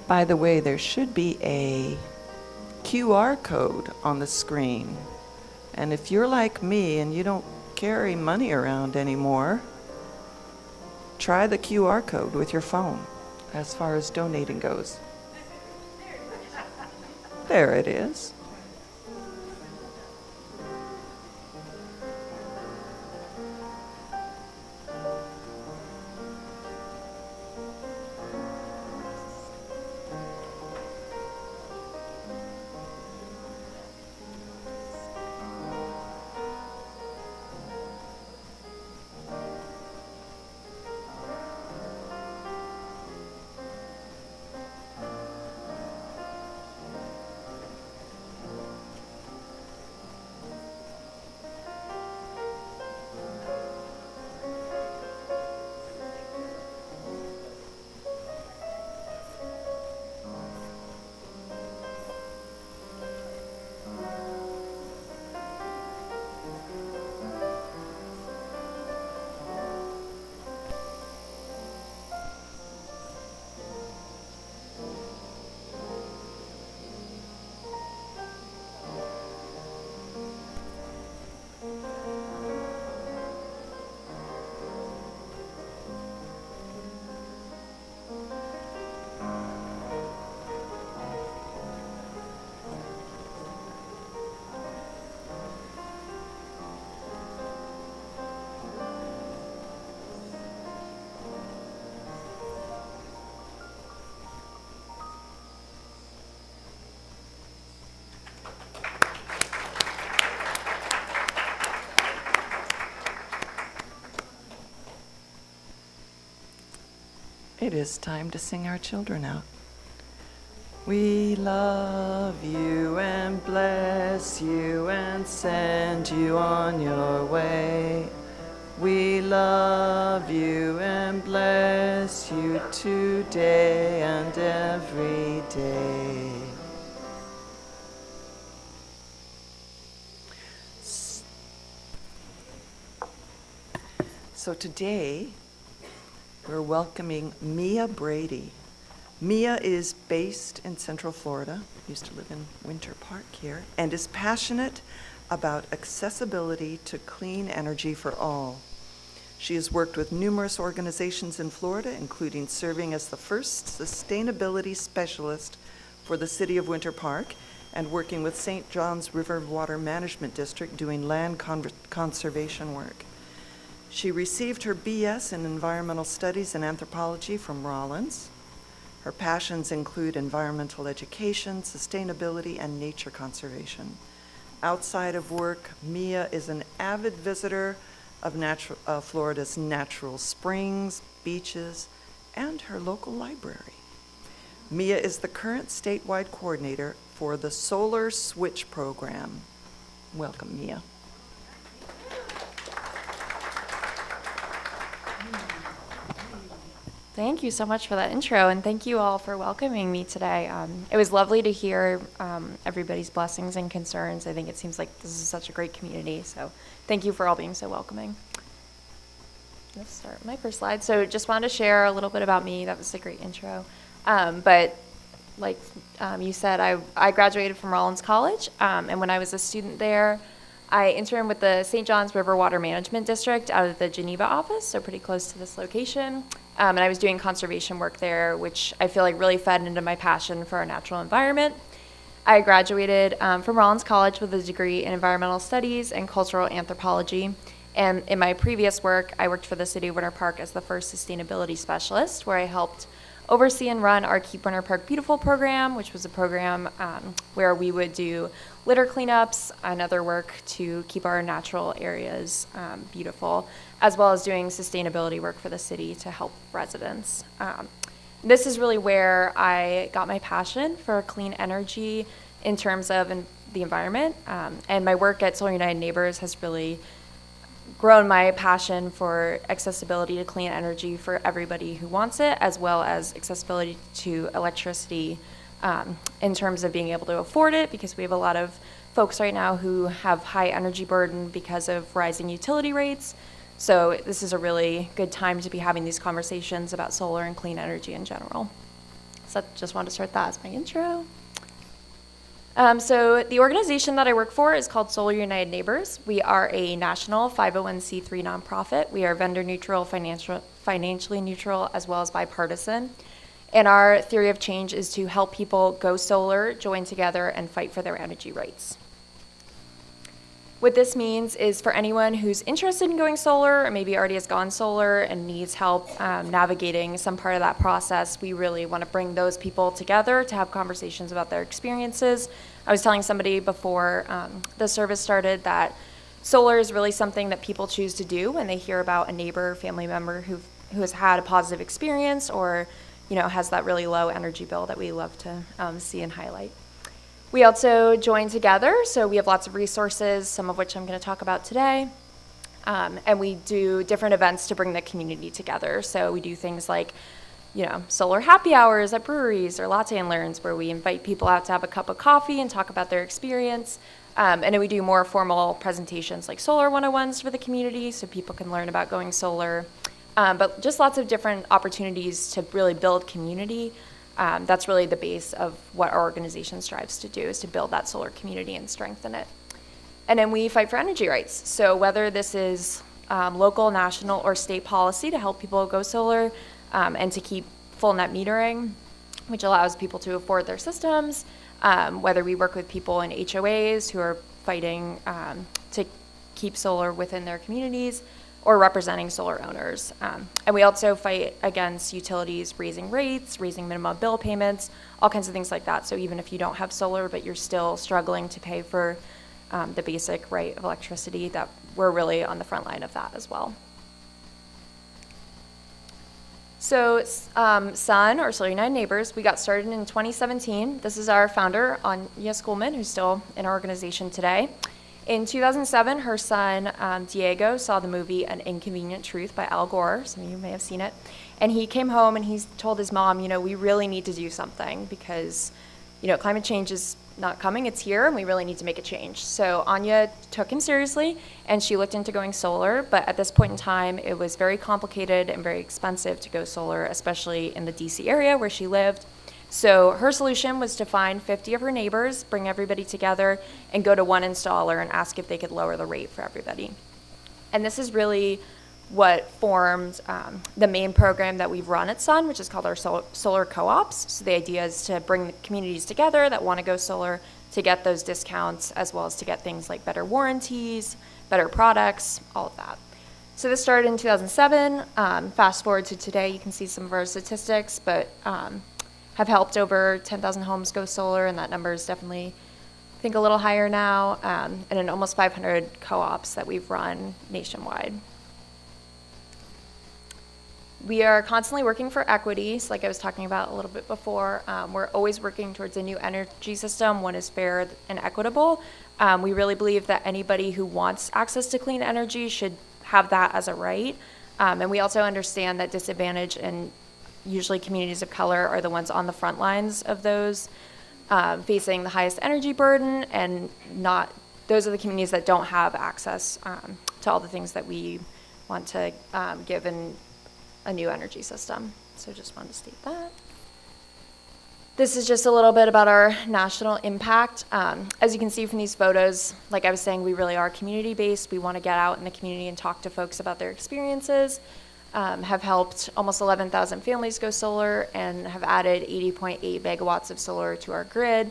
By the way, there should be a QR code on the screen. And if you're like me and you don't carry money around anymore, try the QR code with your phone as far as donating goes. There it is. It is time to sing our children out. We love you and bless you and send you on your way. We love you and bless you today and every day. So today, we're welcoming Mia Brady. Mia is based in Central Florida, used to live in Winter Park here, and is passionate about accessibility to clean energy for all. She has worked with numerous organizations in Florida, including serving as the first sustainability specialist for the city of Winter Park and working with St. John's River Water Management District doing land conservation work. She received her BS in Environmental Studies and Anthropology from Rollins. Her passions include environmental education, sustainability, and nature conservation. Outside of work, Mia is an avid visitor of Florida's natural springs, beaches, and her local library. Mia is the current statewide coordinator for the Solar Switch program. Welcome, Mia. Thank you so much for that intro, and thank you all for welcoming me today. It was lovely to hear everybody's blessings and concerns. I think it seems like this is such a great community, so thank you for all being so welcoming. Let's start my first slide. So just wanted to share a little bit about me. That was a great intro. But like you said, I graduated from Rollins College, and when I was a student there, I interned with the St. John's River Water Management District out of the Geneva office, so pretty close to this location. And I was doing conservation work there, which I feel like really fed into my passion for our natural environment. I graduated from Rollins College with a degree in environmental studies and cultural anthropology. And in my previous work, I worked for the city of Winter Park as the first sustainability specialist, where I helped oversee and run our Keep Winter Park Beautiful program, which was a program where we would do litter cleanups and other work to keep our natural areas beautiful, as well as doing sustainability work for the city to help residents. This is really where I got my passion for clean energy in terms of the environment. And my work at Solar United Neighbors has really grown my passion for accessibility to clean energy for everybody who wants it, as well as accessibility to electricity in terms of being able to afford it, because we have a lot of folks right now who have high energy burden because of rising utility rates. So this is a really good time to be having these conversations about solar and clean energy in general. So I just wanted to start that as my intro. So the organization that I work for is called Solar United Neighbors. We are a national 501c3 nonprofit. We are vendor neutral, financially neutral, as well as bipartisan. And our theory of change is to help people go solar, join together, and fight for their energy rights. What this means is for anyone who's interested in going solar, or maybe already has gone solar and needs help navigating some part of that process, we really want to bring those people together to have conversations about their experiences. I was telling somebody before the service started that solar is really something that people choose to do when they hear about a neighbor, family member who has had a positive experience, or has that really low energy bill that we love to see and highlight. We also join together, so we have lots of resources, some of which I'm going to talk about today. And we do different events to bring the community together. So we do things like, solar happy hours at breweries or latte and learns, where we invite people out to have a cup of coffee and talk about their experience. And then we do more formal presentations like solar 101s for the community, so people can learn about going solar. But just lots of different opportunities to really build community. That's really the base of what our organization strives to do, is to build that solar community and strengthen it. And then we fight for energy rights. So whether this is local, national, or state policy to help people go solar and to keep full net metering, which allows people to afford their systems, whether we work with people in HOAs who are fighting to keep solar within their communities, or representing solar owners. And we also fight against utilities raising rates, raising minimum bill payments, all kinds of things like that. So even if you don't have solar, but you're still struggling to pay for the basic right of electricity, that we're really on the front line of that as well. So SUN, or Solar United Neighbors, we got started in 2017. This is our founder, Anya Schoolman, who's still in our organization today. In 2007, her son, Diego, saw the movie An Inconvenient Truth by Al Gore. Some of you may have seen it. And he came home and he told his mom, we really need to do something because, climate change is not coming, it's here, and we really need to make a change. So Anya took him seriously, and she looked into going solar. But at this point in time, it was very complicated and very expensive to go solar, especially in the DC area where she lived. So her solution was to find 50 of her neighbors, bring everybody together, and go to one installer and ask if they could lower the rate for everybody. And this is really what formed the main program that we've run at SUN, which is called our solar co-ops. So the idea is to bring the communities together that want to go solar to get those discounts, as well as to get things like better warranties, better products, all of that. So this started in 2007. Fast forward to today, you can see some of our statistics, but have helped over 10,000 homes go solar, and that number is definitely, I think, a little higher now, and in almost 500 co-ops that we've run nationwide. We are constantly working for equity, so like I was talking about a little bit before. We're always working towards a new energy system, one is fair and equitable. We really believe that anybody who wants access to clean energy should have that as a right. And we also understand that disadvantaged and usually communities of color are the ones on the front lines of those facing the highest energy burden, and those are the communities that don't have access to all the things that we want to give in a new energy system. So just wanted to state that. This is just a little bit about our national impact. As you can see from these photos, like I was saying, we really are community-based. We want to get out in the community and talk to folks about their experiences. Have helped almost 11,000 families go solar and have added 80.8 megawatts of solar to our grid,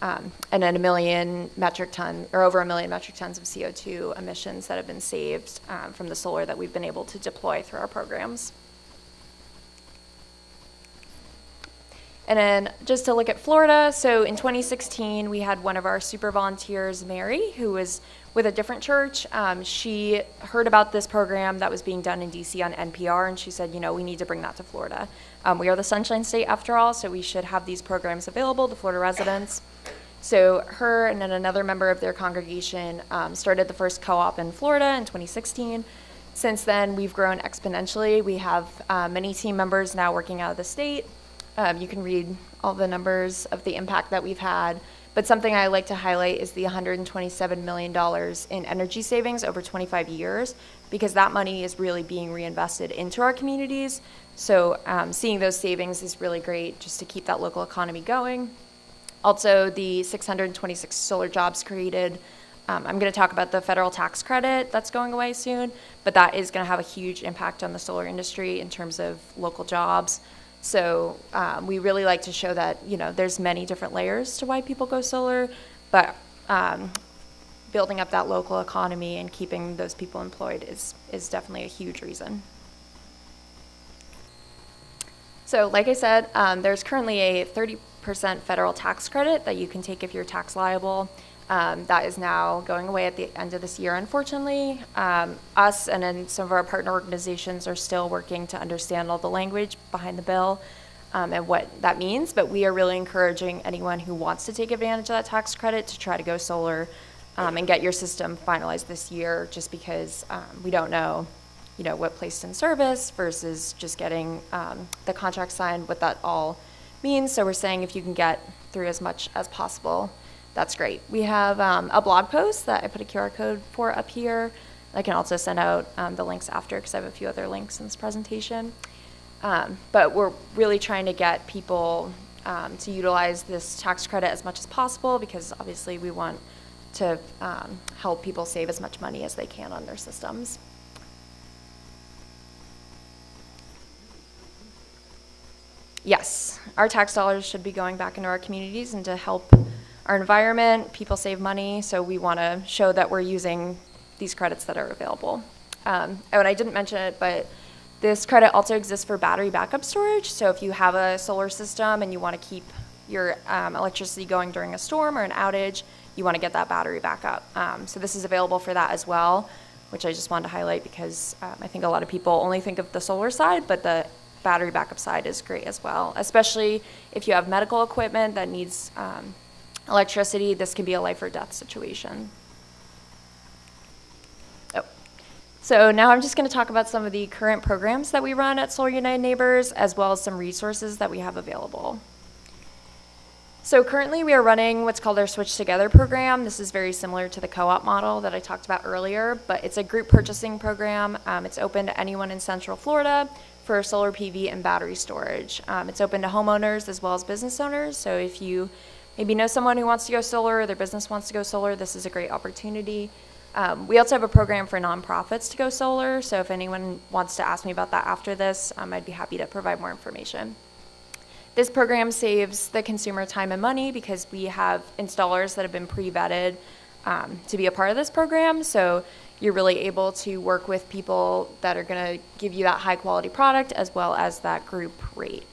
and then over 1 million metric tons of CO2 emissions that have been saved from the solar that we've been able to deploy through our programs. And then just to look at Florida, so in 2016, we had one of our super volunteers, Mary, who was with a different church. She heard about this program that was being done in DC on NPR, and she said, we need to bring that to Florida. We are the Sunshine State after all, so we should have these programs available to Florida residents. So her and then another member of their congregation started the first co-op in Florida in 2016. Since then, we've grown exponentially. We have many team members now working out of the state. You can read all the numbers of the impact that we've had. But something I like to highlight is the $127 million in energy savings over 25 years, because that money is really being reinvested into our communities. So seeing those savings is really great just to keep that local economy going. Also, the 626 solar jobs created. I'm going to talk about the federal tax credit that's going away soon, but that is going to have a huge impact on the solar industry in terms of local jobs. So we really like to show that, there's many different layers to why people go solar, but building up that local economy and keeping those people employed is definitely a huge reason. So like I said, there's currently a 30% federal tax credit that you can take if you're tax liable. That is now going away at the end of this year, unfortunately. Us and then some of our partner organizations are still working to understand all the language behind the bill and what that means, but we are really encouraging anyone who wants to take advantage of that tax credit to try to go solar and get your system finalized this year, just because we don't know, what placed in service versus just getting the contract signed, what that all means. So we're saying if you can get through as much as possible, that's great. We have a blog post that I put a QR code for up here. I can also send out the links after, because I have a few other links in this presentation. But we're really trying to get people to utilize this tax credit as much as possible, because obviously we want to help people save as much money as they can on their systems. Yes, our tax dollars should be going back into our communities and to help our environment, people save money, so we want to show that we're using these credits that are available. And I didn't mention it, but this credit also exists for battery backup storage. So if you have a solar system and you want to keep your electricity going during a storm or an outage, you want to get that battery backup. So this is available for that as well, which I just wanted to highlight because I think a lot of people only think of the solar side, but the battery backup side is great as well, especially if you have medical equipment that needs electricity. This can be a life or death situation. So now I'm just going to talk about some of the current programs that we run at Solar United Neighbors, as well as some resources that we have available. So currently we are running what's called our Switch Together program. This is very similar to the co-op model that I talked about earlier, but it's a group purchasing program. It's open to anyone in Central Florida for solar PV and battery storage. It's open to homeowners as well as business owners. So if you maybe know someone who wants to go solar, or their business wants to go solar, this is a great opportunity. We also have a program for nonprofits to go solar, so if anyone wants to ask me about that after this, I'd be happy to provide more information. This program saves the consumer time and money because we have installers that have been pre-vetted to be a part of this program, so you're really able to work with people that are going to give you that high quality product as well as that group rate.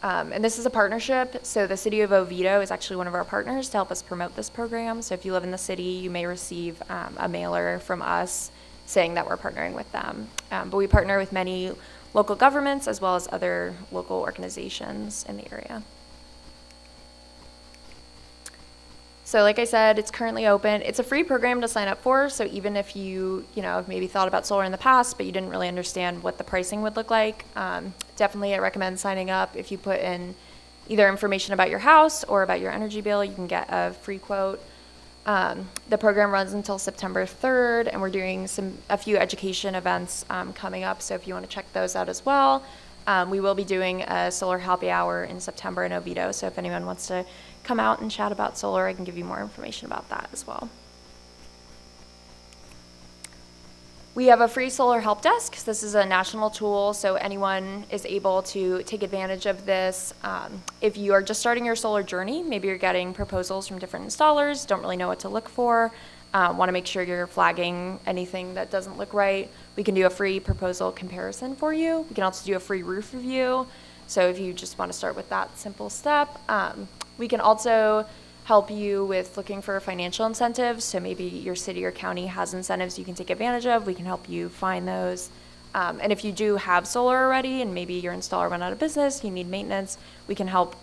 And this is a partnership, so the city of Oviedo is actually one of our partners to help us promote this program. So if you live in the city, you may receive a mailer from us saying that we're partnering with them. But we partner with many local governments as well as other local organizations in the area. So like I said, it's currently open. It's a free program to sign up for, so even if you maybe thought about solar in the past, but you didn't really understand what the pricing would look like, definitely I recommend signing up. If you put in either information about your house or about your energy bill, you can get a free quote. The program runs until September 3rd, and we're doing a few education events coming up, so if you want to check those out as well. We will be doing a solar happy hour in September in Oviedo, so if anyone wants to come out and chat about solar, I can give you more information about that as well. We have a free solar help desk. This is a national tool, so anyone is able to take advantage of this. If you are just starting your solar journey, maybe you're getting proposals from different installers, don't really know what to look for, want to make sure you're flagging anything that doesn't look right, we can do a free proposal comparison for you. We can also do a free roof review. So if you just want to start with that simple step, we can also help you with looking for financial incentives. So maybe your city or county has incentives you can take advantage of. We can help you find those. And if you do have solar already and maybe your installer went out of business, you need maintenance, we can help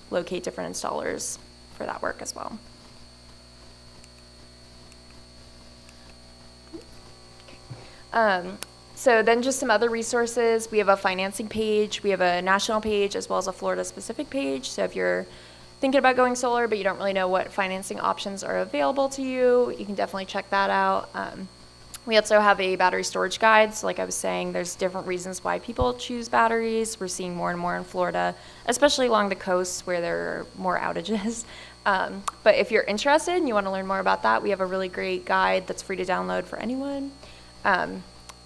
locate different installers for that work as well. So then just some other resources. We have a financing page. We have a national page as well as a Florida-specific page. So if you're thinking about going solar, but you don't really know what financing options are available to you, you can definitely check that out. We also have a battery storage guide. So like I was saying, there's different reasons why people choose batteries. We're seeing more and more in Florida, especially along the coast where there are more outages. But if you're interested and you want to learn more about that, we have a really great guide that's free to download for anyone.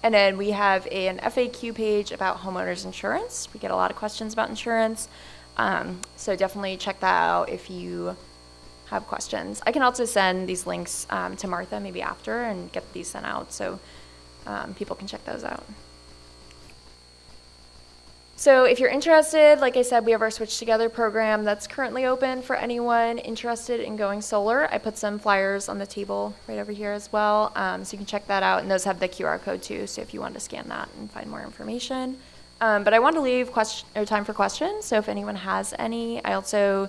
And then we have an FAQ page about homeowners insurance. We get a lot of questions about insurance. So definitely check that out if you have questions. I can also send these links to Martha maybe after and get these sent out so people can check those out. So if you're interested, like I said, we have our Switch Together program that's currently open for anyone interested in going solar. I put some flyers on the table right over here as well, so you can check that out. And those have the QR code too, so if you want to scan that and find more information. But I want to leave time for questions, so if anyone has any. I also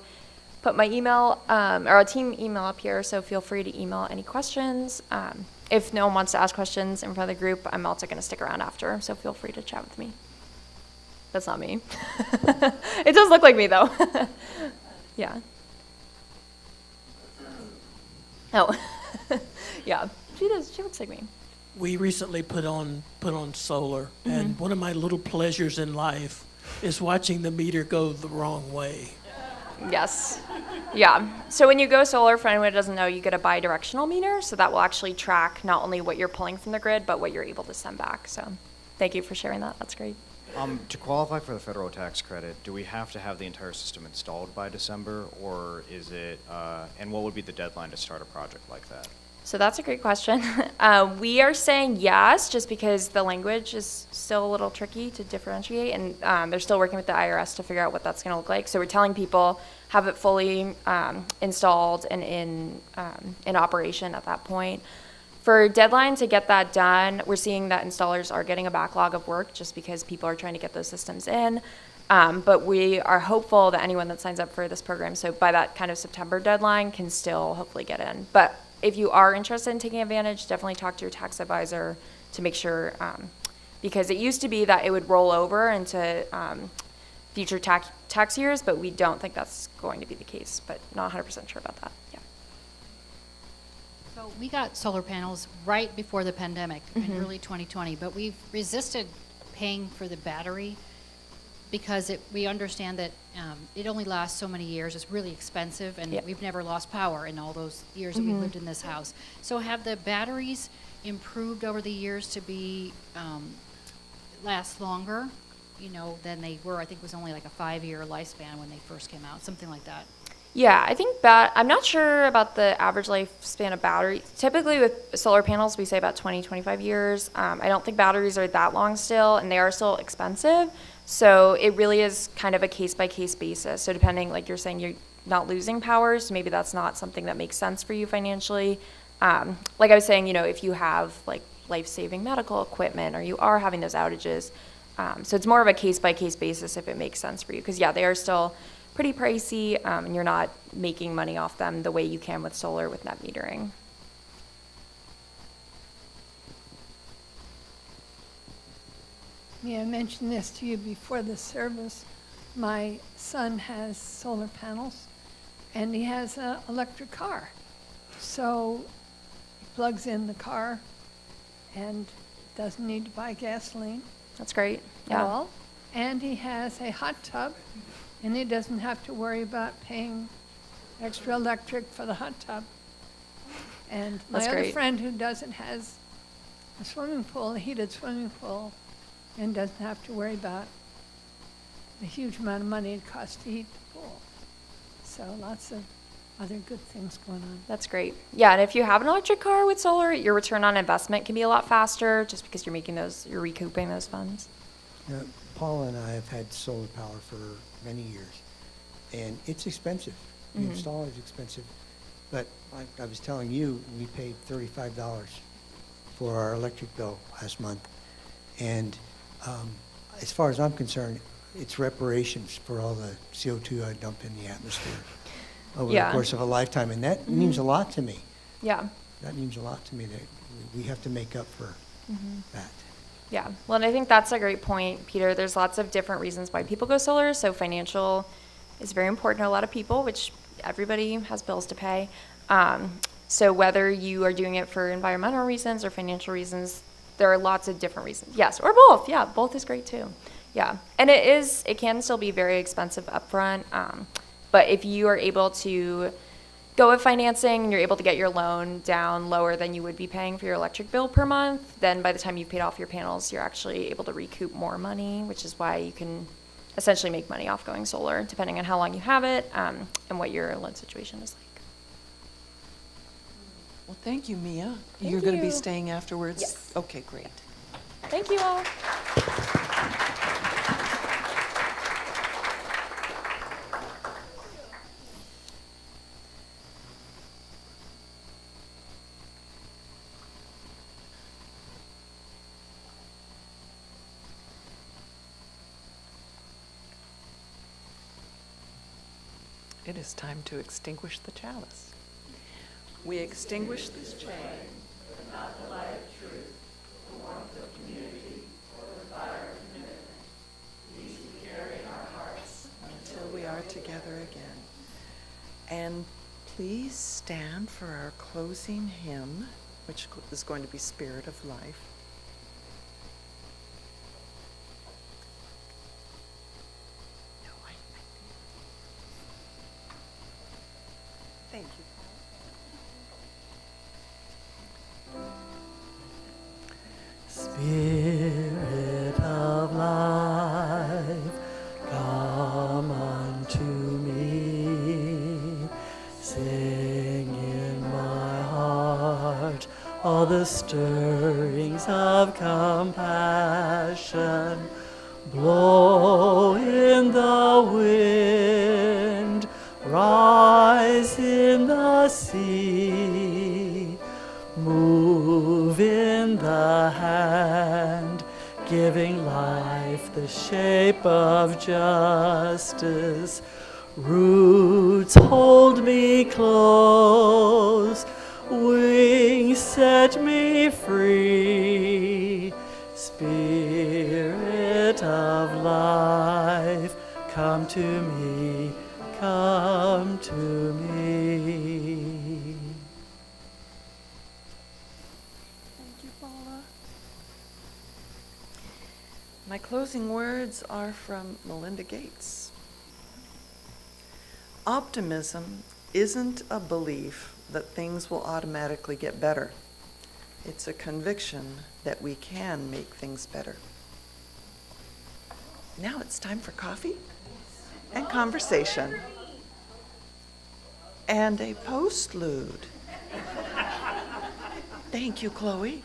put my email, or a team email up here, so feel free to email any questions. If no one wants to ask questions in front of the group, I'm also going to stick around after, so feel free to chat with me. That's not me. It does look like me, though. Yeah. Oh, yeah. She does. She looks like me. We recently put on solar, and one of my little pleasures in life is watching the meter go the wrong way. Yes. Yeah. So when you go solar, for anyone who doesn't know, you get a bi-directional meter, so that will actually track not only what you're pulling from the grid, but what you're able to send back. So thank you for sharing that. That's great. To qualify for the federal tax credit, do we have to have the entire system installed by December, or is it, and what would be the deadline to start a project like that? So that's a great question. We are saying yes, just because the language is still a little tricky to differentiate, and they're still working with the IRS to figure out what that's going to look like. So we're telling people have it fully installed and in operation at that point. For deadline to get that done, we're seeing that installers are getting a backlog of work just because people are trying to get those systems in. But we are hopeful that anyone that signs up for this program, so by that kind of September deadline, can still hopefully get in. But if you are interested in taking advantage, definitely talk to your tax advisor to make sure, because it used to be that it would roll over into future tax years, but we don't think that's going to be the case, but not 100% sure about that. Yeah. So we got solar panels right before the pandemic in early 2020, but we've resisted paying for the battery because we understand that it only lasts so many years. It's really expensive, and we've never lost power in all those years that we've lived in this house. So have the batteries improved over the years to be last longer, than they were? I think it was only like a 5-year lifespan when they first came out, something like that. Yeah, I think I'm not sure about the average lifespan of batteries. Typically with solar panels, we say about 20, 25 years. I don't think batteries are that long still, and they are still expensive. So it really is kind of a case-by-case basis. So depending, like you're saying, you're not losing power, so maybe that's not something that makes sense for you financially. Like I was saying, if you have like life-saving medical equipment or you are having those outages, so it's more of a case-by-case basis if it makes sense for you. Because yeah, they are still pretty pricey, and you're not making money off them the way you can with solar with net metering. Yeah, I mentioned this to you before the service. My son has solar panels, and he has an electric car. So he plugs in the car and doesn't need to buy gasoline. That's great. At Yeah. all. And he has a hot tub, and he doesn't have to worry about paying extra electric for the hot tub. And my That's other great. friend who has a swimming pool, a heated swimming pool, and doesn't have to worry about the huge amount of money it costs to heat the pool. So lots of other good things going on. That's great. Yeah, and if you have an electric car with solar, your return on investment can be a lot faster just because you're recouping those funds. Paula and I have had solar power for many years, and it's expensive. The Mhm. installer is expensive, but like I was telling you, we paid $35 for our electric bill last month, and as far as I'm concerned, it's reparations for all the CO2 I dump in the atmosphere. over Yeah. the course of a lifetime, and that means a lot to me. Yeah. That means a lot to me, that we have to make up for Mhm. that. Yeah, well, and I think that's a great point, Peter. There's lots of different reasons why people go solar. So financial is very important to a lot of people, which everybody has bills to pay. So whether you are doing it for environmental reasons or financial reasons, there are lots of different reasons. Yes, or both. Yeah, both is great too. Yeah, and it can still be very expensive upfront. But if you are able to go with financing and you're able to get your loan down lower than you would be paying for your electric bill per month, then by the time you've paid off your panels, you're actually able to recoup more money, which is why you can essentially make money off going solar, depending on how long you have it and what your loan situation is like. Well, thank you, Mia. Thank You're going to be you. staying afterwards? Yes. Okay, great. Thank you all. It is time to extinguish the chalice. We extinguish this chain, but not the light of truth, the warmth of community, or the fire of commitment. These we carry in our hearts until we are together again. And please stand for our closing hymn, which is going to be Spirit of Life. Thank you. Spirit of life, come unto me. Sing in my heart all the stirrings of compassion. Blow in the wind, rise in the sea, move in the hand, giving life the shape of justice. Roots hold me close, wings set me free. Spirit of life, come to me, come to me. Thank you, Paula. My closing words are from Melinda Gates. Optimism isn't a belief that things will automatically get better. It's a conviction that we can make things better. Now it's time for coffee and conversation and a postlude. Thank you, Chloe.